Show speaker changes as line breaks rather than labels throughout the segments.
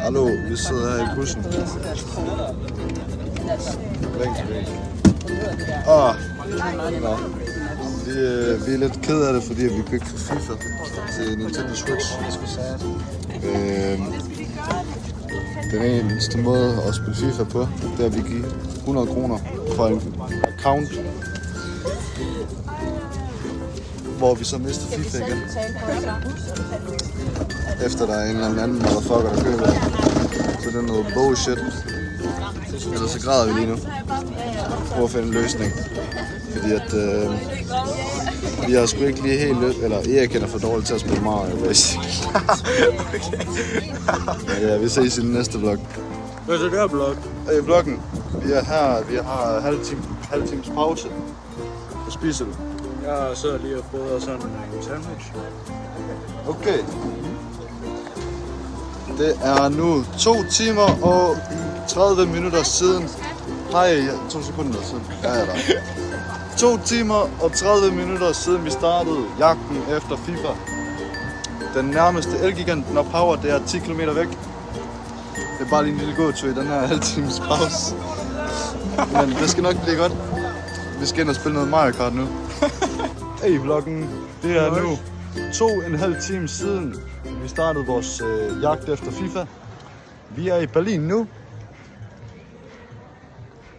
Hallo, vi sidder her i bussen. Længe tilbage. Nå. Vi er lidt ked af det, fordi vi kunne ikke få FIFA til Nintendo Switch. Den eneste måde at spille FIFA på, det er at vi giver 100 kroner for en account, hvor vi så mister FIFA igen. Efter der er en eller anden motherfucker, der køber det. Så det er noget bullshit. Ellers så græder vi lige nu. Prøv at finde en løsning. Fordi at vi har sgu ikke lige helt løst, eller Erik er for dårlig til at spille Mario, vil jeg sige. Ja, vi ses i den næste vlog.
Hvad er det der vlog?
I vloggen, vi er her, vi har halv times pause. Hvad spiser du?
Jeg sidder lige og fodrer sådan en sandwich.
Okay. Det er nu 2 timer og 30 minutter siden. Hej, 2 sekunder siden. Ja, jeg er der. 2 timer og 30 minutter siden vi startede jagten efter FIFA. Den nærmeste Elgiganten og Power, det er 10 km væk. Det er bare lige en lille gåtur i den her halv times pause. Men det skal nok blive godt. Vi skal ind og spille noget Mario Kart nu. Hey vloggen, det er nu 2,5 timer siden vi startede vores jagt efter FIFA. Vi er i Berlin nu.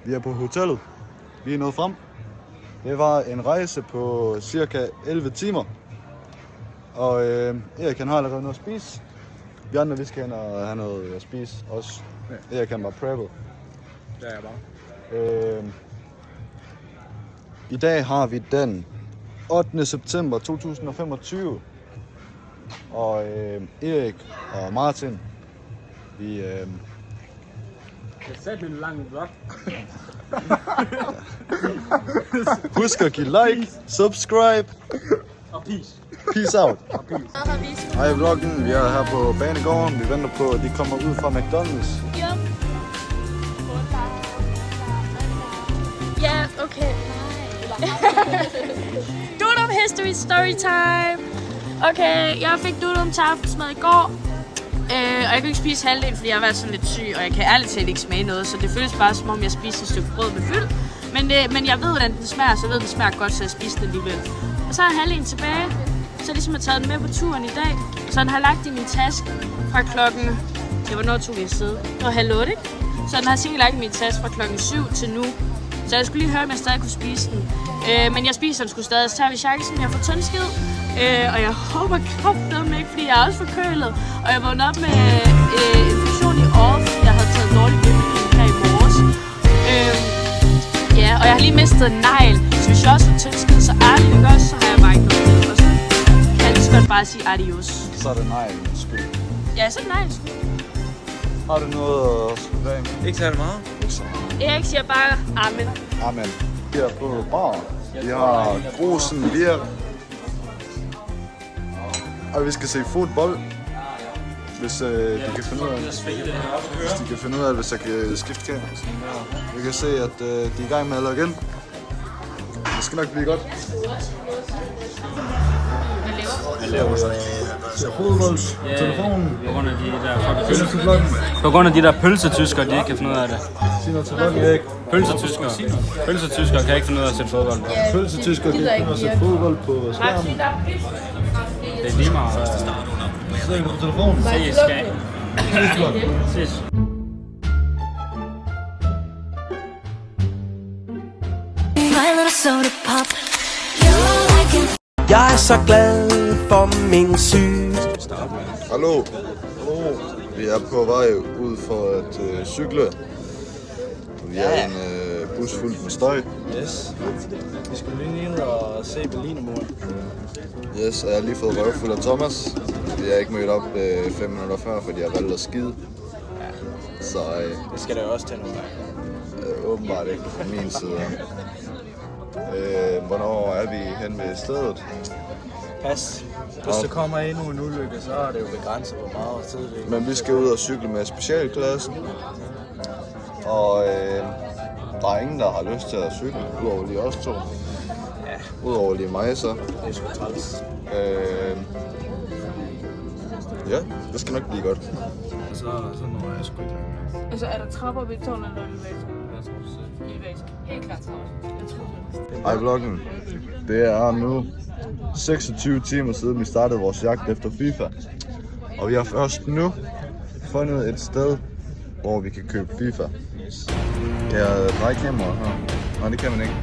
Vi er på hotellet. Vi er nået frem. Det var en rejse på cirka 11 timer. Og Erik han har allerede noget at spise. Vi andre vi skal hen og have noget at spise også. Ja. Erik han var preppet.
Det er jeg bare.
I dag har vi den 8. september 2025. Og Erik og Martin, vi...
Jeg satte en lang vlog.
Husk at give like, subscribe.
Og peace.
Peace out.
Og peace.
Hej vloggen, vi er her på banegården. Vi venter på, at de kommer ud fra McDonald's.
Ja, okay. Dudum History Story Time. Okay, jeg fik dudum til aftensmad i går. Og jeg kunne ikke spise halvdelen, fordi jeg har været sådan lidt syg. Og jeg kan ærligt talt ikke smage noget. Så det føles bare som om jeg spiser et stykke brød med fyld. Men jeg ved hvordan den smager, så jeg ved den smager godt, så jeg spiser den alligevel. Og så har jeg halvdelen tilbage. Så jeg ligesom har taget den med på turen i dag. Så den har lagt i min taske fra klokken... Ja, hvornår tog vi afsted? Det var 7:30, ikke? Så den har sikkert lagt i min taske fra klokken 7 til nu. Så jeg skulle lige høre, om jeg stadig kunne spise den. Men jeg spiser den sgu stadig. Så tager vi chancen, jeg får tyndskid. Og jeg håber kraftedeme ikke, fordi jeg er også forkølet. Og jeg vågnede op med infektion i året, fordi jeg havde taget dårlig vitamin her i morges. Ja, og jeg har lige mistet en negl. Så hvis jeg også får tyndskid, så ærligt ikke også, så har jeg bare ikke noget til. Og så kan jeg lige så godt bare sige adios.
Så er det neglens skyld.
Ja, så er det neglens skyld.
Har du noget at slutte af med?
Ikke særlig meget.
Ikke så meget.
Erik siger bare amen.
Amen. Vi er på bar. Vi har Grosen Bier. Og vi skal se fodbold. Hvis de kan finde ud af det. Hvis de kan finde ud af det, hvis jeg kan skifte kamera. Vi kan se, at de er i gang med at logge ind. Det skal nok blive godt.
Hvad laver du?
Ser fodbold på telefonen.
På grund af de der pølsetyskere, de ikke kan finde ud af det.
Sig noget til vloggen, Erik.
Pølsetyskere kan ikke finde ud af at sætte fodbold.
Pølsetyskere kan ikke finde ud af at sætte fodbold på skærmen.
Det er lige meget.
Se på telefonen.
Ses, skal. Ses.
Jeg er så glad for min syg.
Hallo. Vi er på vej ud for at cykle. Vi er i en bus fuld med støj.
Yes. Vi skulle lige ind og se Berlinermuren.
Yes, og jeg har lige fået røvfuld af Thomas. Jeg er ikke mødt op 5 minutter før, fordi jeg valgte at skide. Så
Det skal der jo også til nogle gange.
åbenbart ikke fra min side. Hvornår er vi hen ved stedet?
Pas. Hvis der kommer endnu en ulykke, så er det jo begrænset, hvor meget tid det er.
Men vi skal ud og cykle med specialklassen. Og der er ingen, der har lyst til at cykle, udover lige os to.
Ja.
Udover lige mig så.
Det er sgu træls.
Ja, det skal nok blive godt.
Og så når jeg sgu ikke.
Altså, er der trapper op i tårnet eller elevator?
Jeg tror det.
Elevator. Helt klart trapper. Jeg tror det.
Hej vloggen. Det er nu 26 timer siden vi startede vores jagt efter FIFA. Og vi har først nu fundet et sted, hvor vi kan købe FIFA. Kan jeg dreje kameraet her? Nej, det kan man ikke.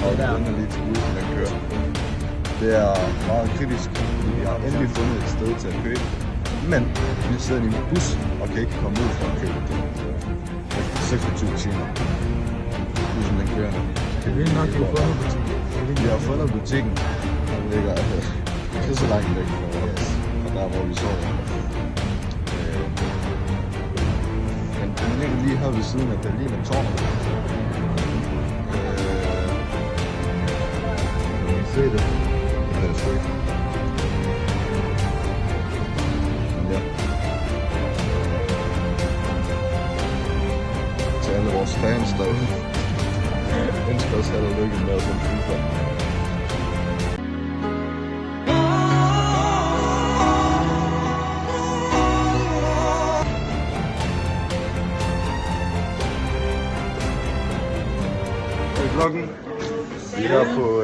Og den er lige til ude, den kører. Det er meget kritisk, fordi vi har endelig fundet et sted til at købe. Men vi sidder i en bus og kan ikke komme ud fra at købe det. Efter 26 timer. Bussen den kører nu.
Det vil nok blive fundet butikken.
Vi har fundet butikken, og den ligger ikke så langt væk fra der, hvor vi sover. Men den ligger lige her ved siden af Berlin og tårnet. Kan I se det? Det er sgu ikke. Men ja. Til alle vores fans derude. Jeg ønsker os held og lykke med at finde FIFA. I vloggen. Vi er på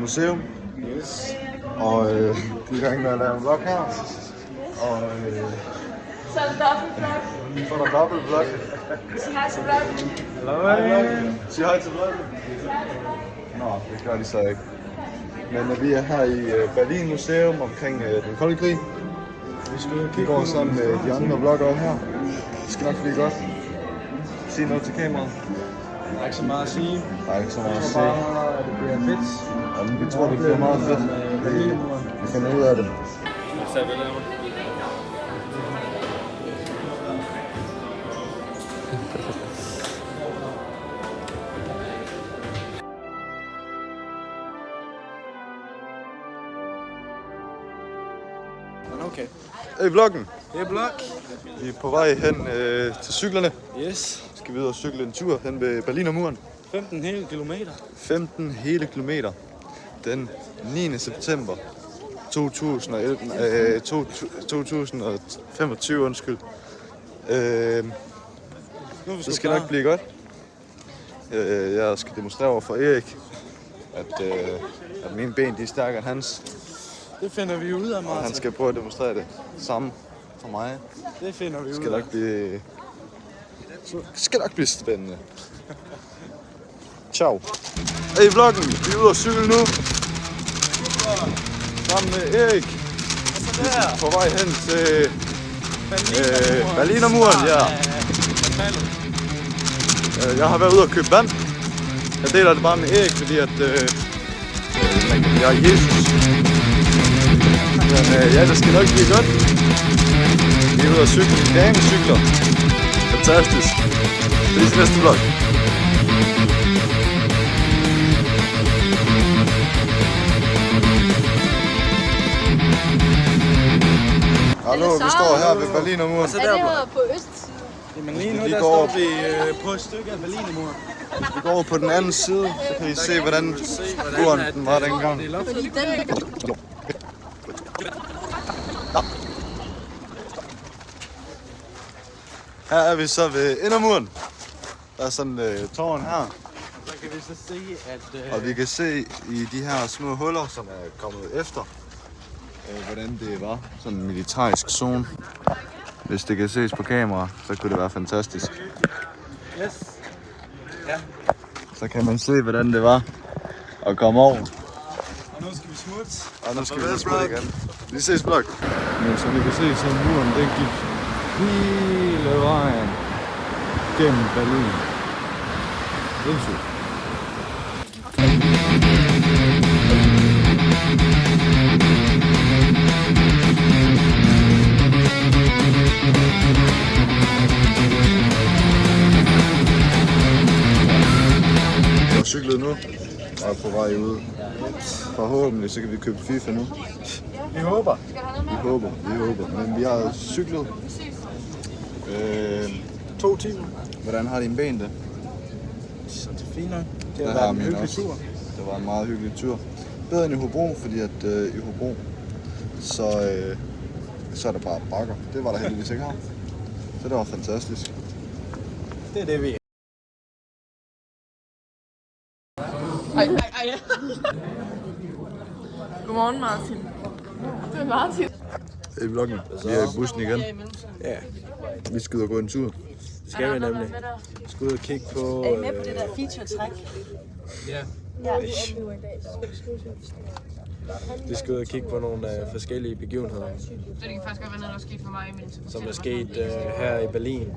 museum. Og vi er i gang med at lave en vlog her. Og
Så er der dobbeltvlog.
så er der dobbeltvlog.
Sig hej til vloggen.
Sig hej til vloggen. Nå, det gør de så ikke. Men vi er her i Berlin Museum omkring den kolde krig. Vi går sammen med de andre vloggere her. Det skal nok blive godt. Sig noget til kameraet.
Der er ikke så meget at sige.
Der er ikke så meget at
Jeg
sige.
tror bare, at det bliver fedt.
Jamen, vi tror, det bliver meget fedt. Vi finder ud af det.
Men okay.
Hey vloggen.
Det er blok.
Vi er på vej hen til cyklerne.
Yes.
Vi skal videre og cykle en tur hen ved Berlinermuren.
15 hele kilometer.
15 hele kilometer. Den 9. september 2025, undskyld. Det skal nok blive godt. Jeg skal demonstrere over for Erik, at mine ben de er stærkere end hans.
Det finder vi ud af,
Og
Martin.
han skal prøve at demonstrere det samme for mig.
Det finder vi
Det
ud
skal
af.
nok blive spændende. Ciao. Hey vloggen, vi er ude og cykle nu. Sammen med Erik. Vi er på vej hen til Berlinermuren, ja. Jeg har været ude og købe vand. Jeg deler det bare med Erik, fordi at jeg er Jesus. Men ja, det skal nok blive godt. Vi er ude og cykle. Damecykler. Fantastisk. Det er til næste vlog. Hallo, vi står her ved Berlinermuren.
Så
Er
der,
det
hvor...
her på østsiden?
Jamen lige nu,
Vi
der
går-
står vi på et stykke af Berlinermuren.
Vi går over på den anden side, så kan I se, hvordan muren den var dengang.
Det er langt.
Fordi den
Her er vi så ved indermuren. Der er sådan et tårn her,
Så kan vi så se, at...
og vi kan se i de her små huller, som er kommet efter, hvordan det var. Sådan en militarisk zone. Hvis det kan ses på kamera, så kunne det være fantastisk.
Yes. Ja.
Så kan man se, hvordan det var at komme over.
Og nu skal vi smutte.
Og nu skal vi så smutte igen. Vi ses blok. Men som I kan se, så muren den gik hele vejen gennem Berlin. Sindssygt. Jeg har cyklet nu og er på vej ud. Forhåbentlig så kan vi købe FIFA nu.
Vi håber.
Vi håber. Men vi har cyklet
2 timer.
Hvordan har dine ben det?
Så det er fint nok. Det
Det
har
har
været en
mine
hyggelig
også.
tur.
Det var en meget hyggelig tur. Bedre end i Hobro, fordi at i Hobro så er der bare bakker. Det var der heldigvis ikke her. Så det var fantastisk.
Det er det, vi
Godmorgen, Martin. Det er Martin.
I vloggen. Vi er i bussen igen.
Ja,
Vi skal ud og gå en tur.
det skal vi nemlig. Vi skal ud og kigge på...
Er I med på det der feature-træk?
Ja.
Ja.
Vi skal ud og kigge på nogle forskellige begivenheder,
Det kan faktisk godt være noget, der er sket for mig, men
som er sket her i Berlin.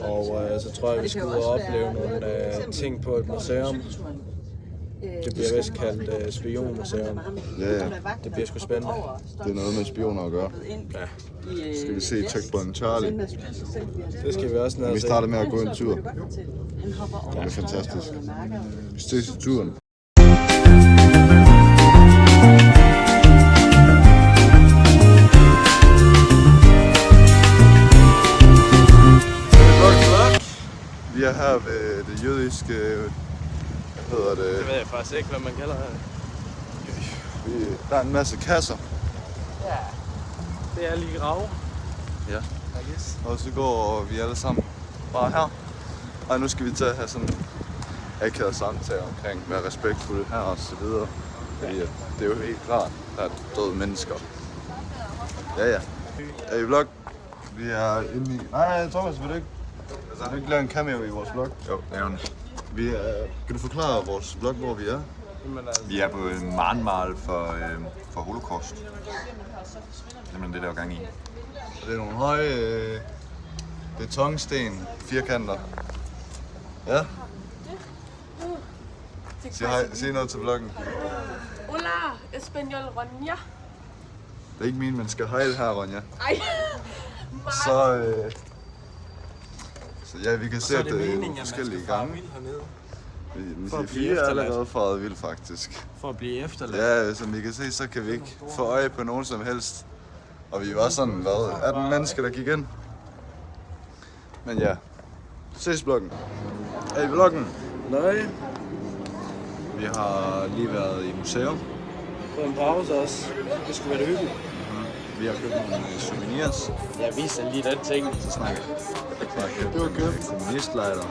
Og så tror jeg, vi skal ud og opleve nogle ting på et museum. Det bliver vist kaldt spionmuseum.
Ja.
Det bliver sgu spændende.
Det er noget med spioner at gøre.
Ja,
Skal vi se Checkpoint Charlie.
det skal vi også ned
Vi
og se.
starter med at gå en tur. Det er fantastisk. Vi ses i turen. Vi er her ved det jødiske, hvad hedder det?
Det ved jeg faktisk ikke, hvad man kalder det.
Der er en masse kasser.
Ja, det er lige grave.
Ja.
I guess.
Og så går vi alle sammen bare her. Og nu skal vi til at have sådan en akavet samtale omkring, være respektfulde her og så videre. Fordi det er jo helt klart, at der er døde mennesker. Ja. Er I vlog? Vi er inde i... Nej, Thomas, vil du ikke? Vil du ikke lave en cameo i vores vlog?
Jo, nævne.
Kan du forklare vores vlog, hvor vi er?
Jamen, altså,
Vi er på en mahnmal for holocaust. Simpelthen det, der er gang i.
Det er nogle høje betonsten, firkanter. Ja? Sig noget til vloggen.
Hola, Espanol Ronja.
Det er ikke min, man skal hejle her, Ronja.
Ej.
Så ja, vi kan
så
se
er
det
det meningen, at man
forskellige
skal fare
gange.
vildt hernede.
Vi
for
siger
at blive
4 er
efterladt.
allerede faret vildt, faktisk.
For at blive efterladt.
Ja, som I kan se, så kan vi ikke få øje på nogen som helst. Og vi var sådan, 18 mennesker, der gik ind. Men ja, ses vloggen. Er I vloggen?
Nej,
Vi har lige været i museum.
på en pause også. Det skulle være det hyggeligt.
Vi har købt nogle souvenirs.
Jeg viser lige den ting.
Så har købt nogle kommunistlejder.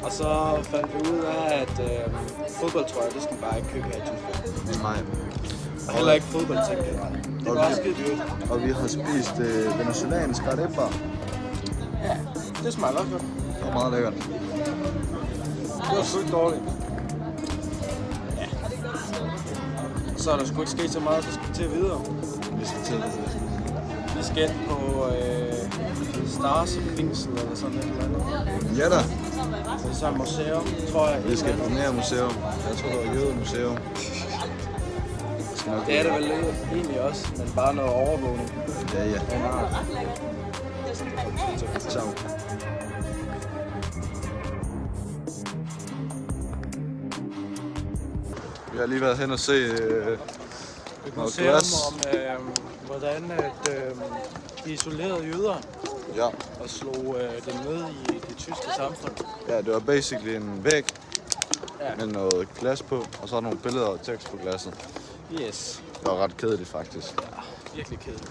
Og så fandt vi ud af, at fodboldtrøjer, det skal man bare ikke købe her i Tyskland.
Det er mig.
Og heller ikke fodboldting. Det er bare skide dyrt.
Og vi har spist venezolansk arepa.
Det smager også godt.
Det var meget lækkert.
Det var sgu ikke dårligt. Ja. Så er der sgu ikke sket så meget, så skal vi til videre.
Vi skal til det.
Vi skal ind på Stars Fængsel eller sådan noget eller andet.
Ja da.
Det er så et museum, tror jeg.
Vi skal på mere museum. Jeg tror, det var jødemuseum.
Det er det vel egentlig også, men bare noget overvågning.
Ja.
af en art.
Ciao. Vi har lige været hen og se
Et
noget
museum
glas.
om, hvordan at, de isolerede jøder
Ja.
og slog dem ned i det tyske samfund.
Ja, det var basically en væg
Ja.
med noget glas på, og så nogle billeder og tekst på glasset.
Yes.
Det var ret kedeligt faktisk.
Virkelig kedeligt.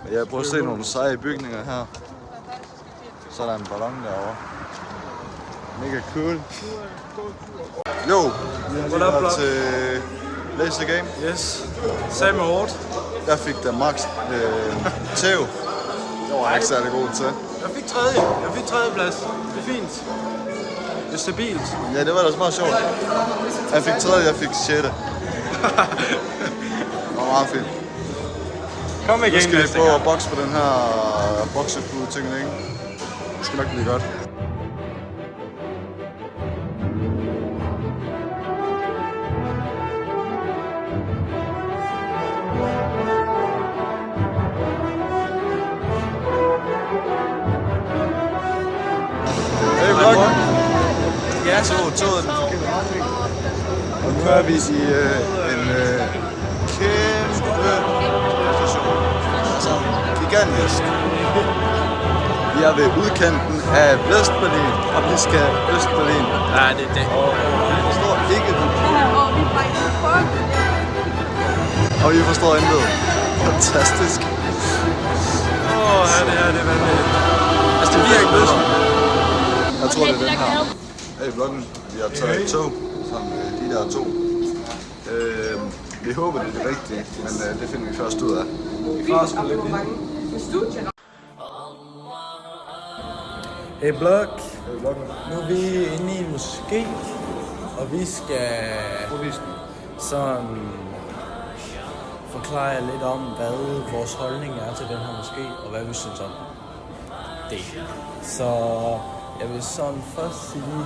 Men jeg prøver at se nogle seje bygninger her. Så er der en ballon derovre. Mega cool. Jo, vi har lige
What up,
været
Block?
til Laser Game.
Yes. Sam Award.
Jeg fik da max tæv. Det var jeg ikke særlig god til.
Jeg fik tredje plads. Det er fint. Det er stabilt.
Ja, det var da meget sjovt. Jeg fik 3, jeg fik 6. Det var meget fint.
Kom
Nu
igen
skal vi
næste
prøve
gang.
at bokse på den her bokseklud-ting, ikke? Det skal nok blive godt. Hey, vlog.
Ja,
Toget den forkerte retning. Og nu er vi i en kæmpe station. Altså, gigantisk. Vi er ved udkanten af Vestberlin, og vi skal Østberlin.
ja det er det.
Og jeg forstår ikke, Og I forstår intet. Fantastisk.
Ja, det her, det er vanvittigt. Altså, det bliver ikke bussen.
Jeg tror,
Okay,
det er den
der kan
her.
help.
Hey, vloggen. Vi har taget et tog. Sådan de der to. Vi håber, det er det rigtige, men det finder vi først ud af.
Hey Blok,
Hey, vloggen.
nu er vi inde i en moské, og vi skal sådan forklare jer lidt om, hvad vores holdning er til den her moské, og hvad vi synes om det. Så jeg vil sådan først sige,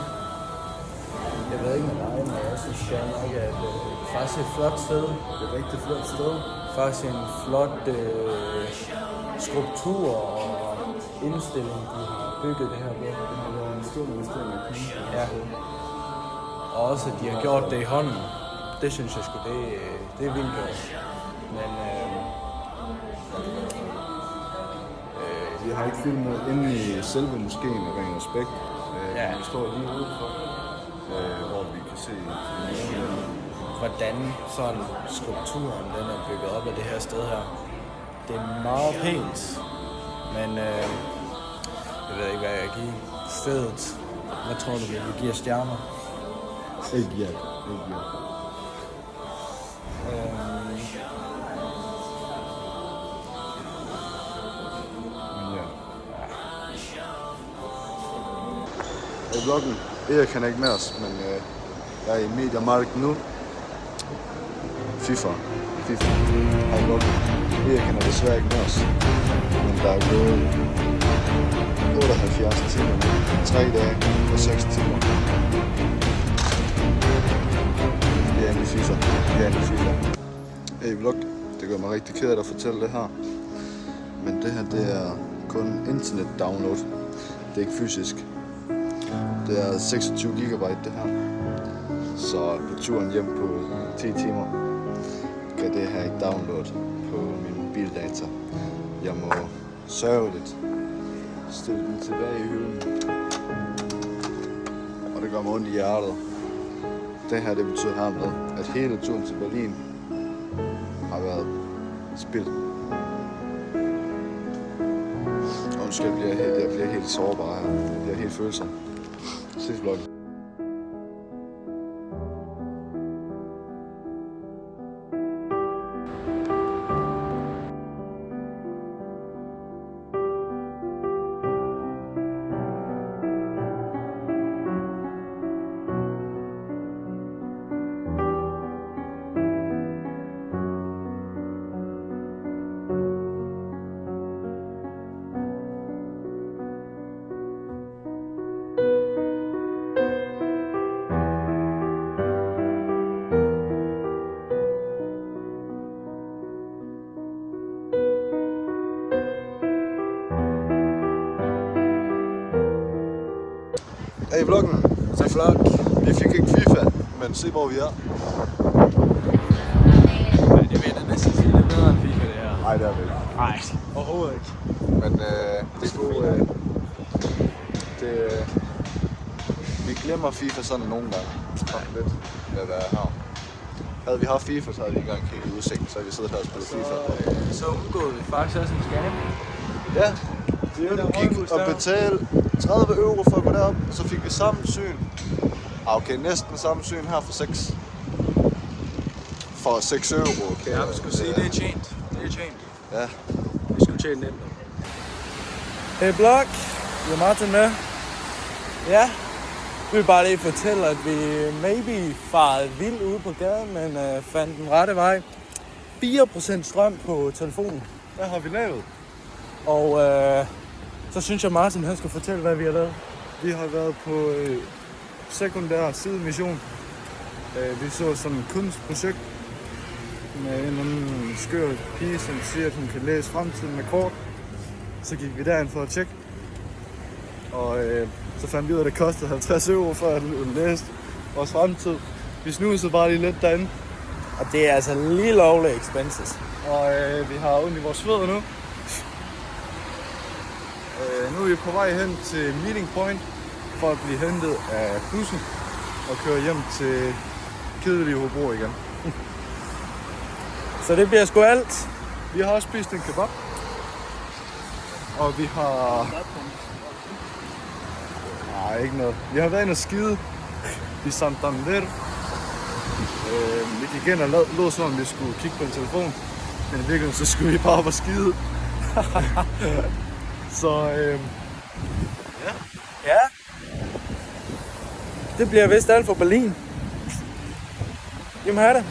jeg ved ikke med dig, men jeg synes godt nok, at det er faktisk et flot sted.
Det er et rigtig flot sted.
Faktisk en flot skulptur og indstilling, de har bygget det her på.
Det har været en stor investering af penge.
Ja. Og også, at de har gjort det i hånden. Det synes jeg sgu, det er vildt gjort. Men
Vi har ikke filmet inde i selve moskeen af ren respekt.
Ja.
Vi står lige udenfor, hvor vi kan se
hvordan sådan skulpturen den er bygget op af det her sted her. Det er meget pænt, men jeg ved ikke, hvad jeg giver stedet. Hvad tror du, vi giver stjerner?
Ikke ja. Men ja. I vloggen, Erik kan ikke med os, men jeg er i Mediamarkt nu. FIFA. I vloggen. Erik kan desværre ikke med os, men der er gået 78 timer nu. 3 dage og 6 timer. Vi er inde i FIFA. Hey vlog, det gør mig rigtig ked af at fortælle det her. Men det her, det er kun internet download. Det er ikke fysisk. Det er 26 gigabyte det her. Så på turen hjem på 10 timer kan det her ikke download på min mobildata. Jeg må sørgeligt stille den tilbage i hylden. Og det gør mig ondt i hjertet. Det her, det betyder hermed, at hele turen til Berlin har været spildt. Undskyld, jeg bliver helt sårbar her. Jeg bliver helt følsom. Ses vloggen. Hey vloggen,
Så flot.
vi fik ikke FIFA, men se hvor vi er.
Nej, det vil jeg næsten sige, det er bedre end FIFA det her.
Nej, det er vi ikke.
Nej, overhovedet ikke.
Men det skulle... vi glemmer FIFA sådan nogle gange. Lidt med at være her. Havde vi haft FIFA, så havde vi ikke engang kigget udsigten, så havde vi siddet her og spillet FIFA.
Så undgåede vi faktisk også en scam.
Ja, vi gik og betalte 30 euro for at gå derop, og så fik vi samme syn. Okay, næsten samme syn her for 6. For 6 euro, okay?
Jeg skulle sige, det er tjent. Det er tjent.
Ja.
Vi skulle tjene nemt.
Hey Blok, vi er Martin med. Ja, vi vil bare lige fortælle, at vi maybe farede vildt ude på gaden, men fandt den rette vej. 4% strøm på telefonen.
Hvad har vi lavet?
Og så synes jeg, Martin han skal fortælle, hvad vi har lavet.
Vi har været på sekundær sidemission. Vi så sådan et kunstprojekt med en eller anden skør pige, som siger, at hun kan læse fremtiden med kort. Så gik vi derind for at tjekke. Og så fandt vi ud af, at det kostede 50 euro for at læse vores fremtid. Vi snusede bare lige lidt derinde.
Og det er altså lige lovligt expenses.
Og vi har ondt i vores fødder nu. Nu er vi på vej hen til Meeting Point for at blive hentet af bussen og køre hjem til kedeligt i Hobro igen.
Så det bliver sgu alt.
Vi har også spist en kebab. Og vi har... Nej, ikke noget. Vi har været inde og skide i Santander. Vi gik ind og lå som om vi skulle kigge på en telefon. Men i virkeligheden så skulle vi bare op og skide. Så
Ja. Det bliver vist alt for Berlin. Jamen have det.